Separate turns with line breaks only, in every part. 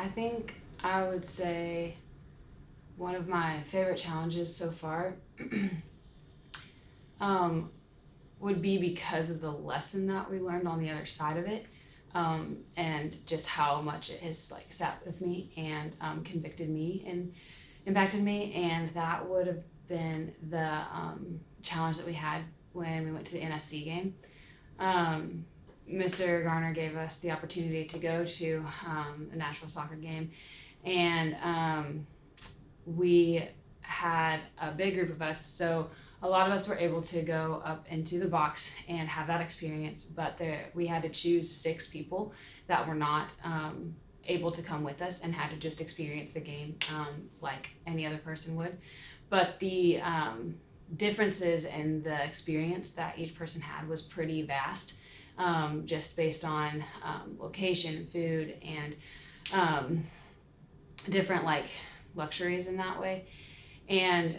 I think I would say one of my favorite challenges so far um, would be because of the lesson that we learned on the other side of it, and just how much it has like sat with me and convicted me and impacted me. And that would have been the challenge that we had when we went to the NSC game. Um, Mr. Garner gave us the opportunity to go to a Nashville soccer game, and we had a big group of us. So a lot of us were able to go up into the box and have that experience, but we had to choose 6 people that were not able to come with us and had to just experience the game like any other person would. But the differences in the experience that each person had was pretty vast, just based on location, food, and different like luxuries in that way. And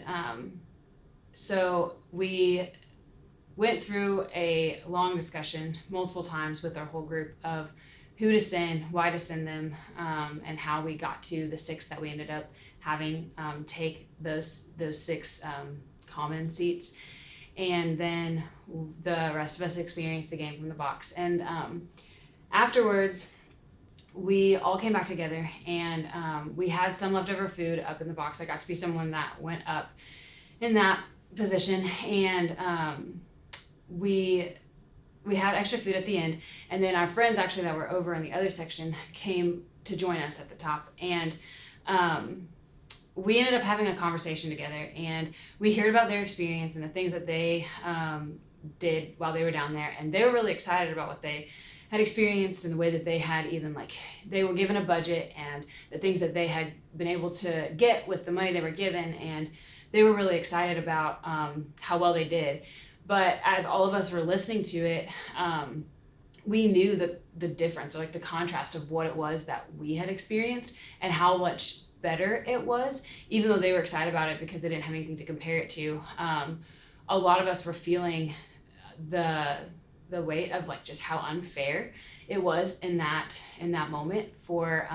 so we went through a long discussion multiple times with our whole group of who to send, why to send them, and how we got to the 6 that we ended up having take those 6 common seats. And then the rest of us experienced the game from the box. And afterwards, we all came back together, and we had some leftover food up in the box. I got to be someone that went up in that position, and we had extra food at the end. And then our friends actually that were over in the other section came to join us at the top, and we ended up having a conversation together, and we heard about their experience and the things that they did while they were down there. And they were really excited about what they had experienced and the way that they had even like they were given a budget and the things that they had been able to get with the money they were given, and they were really excited about how well they did. But as all of us were listening to it, we knew the difference, or like the contrast of what it was that we had experienced and how much better it was, even though they were excited about it because they didn't have anything to compare it to. A lot of us were feeling the weight of like just how unfair it was in that moment for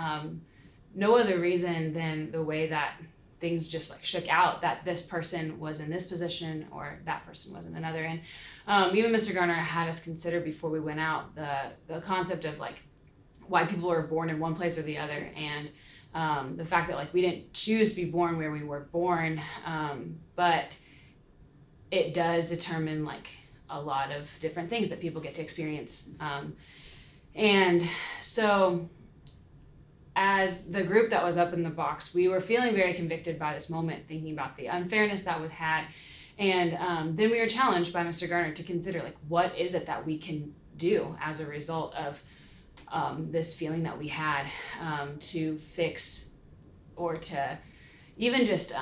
no other reason than the way that things just like shook out, that this person was in this position or that person was in another. And even Mr. Garner had us consider before we went out the concept of like why people are born in one place or the other, and the fact that like we didn't choose to be born where we were born, but it does determine like a lot of different things that people get to experience. And so as the group that was up in the box, we were feeling very convicted by this moment, thinking about the unfairness that we had. And then we were challenged by Mr. Garner to consider like, what is it that we can do as a result of this feeling that we had, to fix or to even just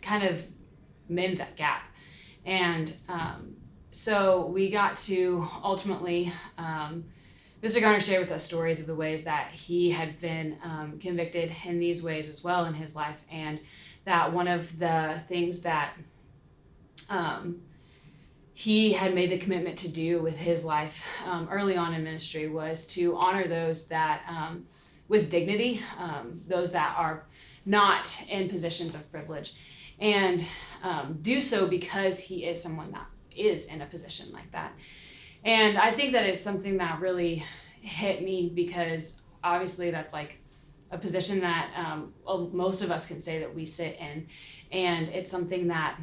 kind of mend that gap. And so we got to ultimately, Mr. Garner shared with us stories of the ways that he had been convicted in these ways as well in his life, and that one of the things that he had made the commitment to do with his life early on in ministry was to honor those that with dignity, those that are not in positions of privilege, and do so because he is someone that is in a position like that. And I think that it's something that really hit me because obviously that's like a position that most of us can say that we sit in, and it's something that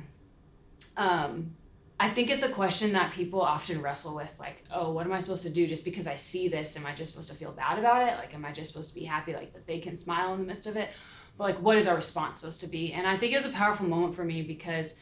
I think it's a question that people often wrestle with, like, oh, what am I supposed to do just because I see this? Am I just supposed to feel bad about it? Like, am I just supposed to be happy like that they can smile in the midst of it? But like, what is our response supposed to be? And I think it was a powerful moment for me because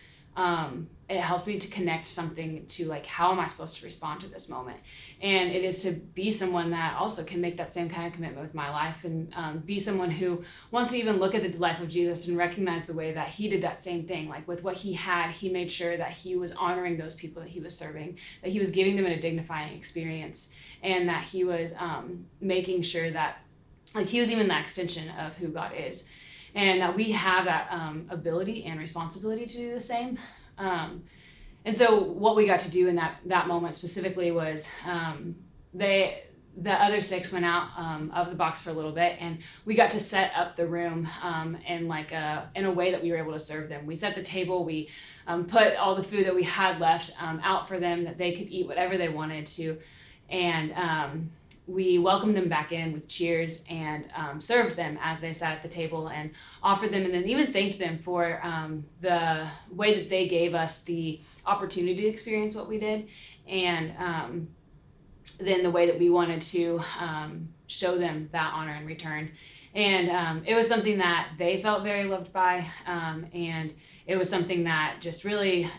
it helped me to connect something to like, how am I supposed to respond to this moment? And it is to be someone that also can make that same kind of commitment with my life, and be someone who wants to even look at the life of Jesus and recognize the way that he did that same thing. Like with what he had, he made sure that he was honoring those people that he was serving, that he was giving them a dignifying experience, and that he was making sure that like he was even the extension of who God is. And that we have that ability and responsibility to do the same. And so what we got to do in that moment specifically was the other 6 went out of the box for a little bit, and we got to set up the room in a way that we were able to serve them. We set the table, we put all the food that we had left out for them, that they could eat whatever they wanted to, and we welcomed them back in with cheers and served them as they sat at the table, and offered them, and then even thanked them for the way that they gave us the opportunity to experience what we did, and then the way that we wanted to show them that honor in return. And it was something that they felt very loved by, and it was something that just really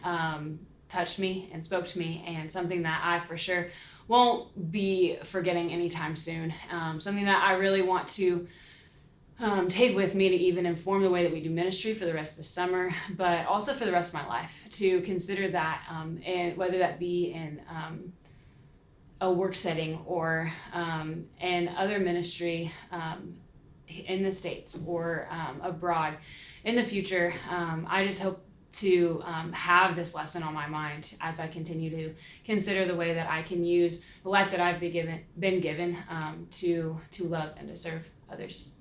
touched me and spoke to me, and something that I for sure won't be forgetting anytime soon. Something that I really want to take with me to even inform the way that we do ministry for the rest of the summer, but also for the rest of my life, to consider that, and whether that be in a work setting or in other ministry in the States or abroad in the future. I just hope to have this lesson on my mind as I continue to consider the way that I can use the life that I've been given to love and to serve others.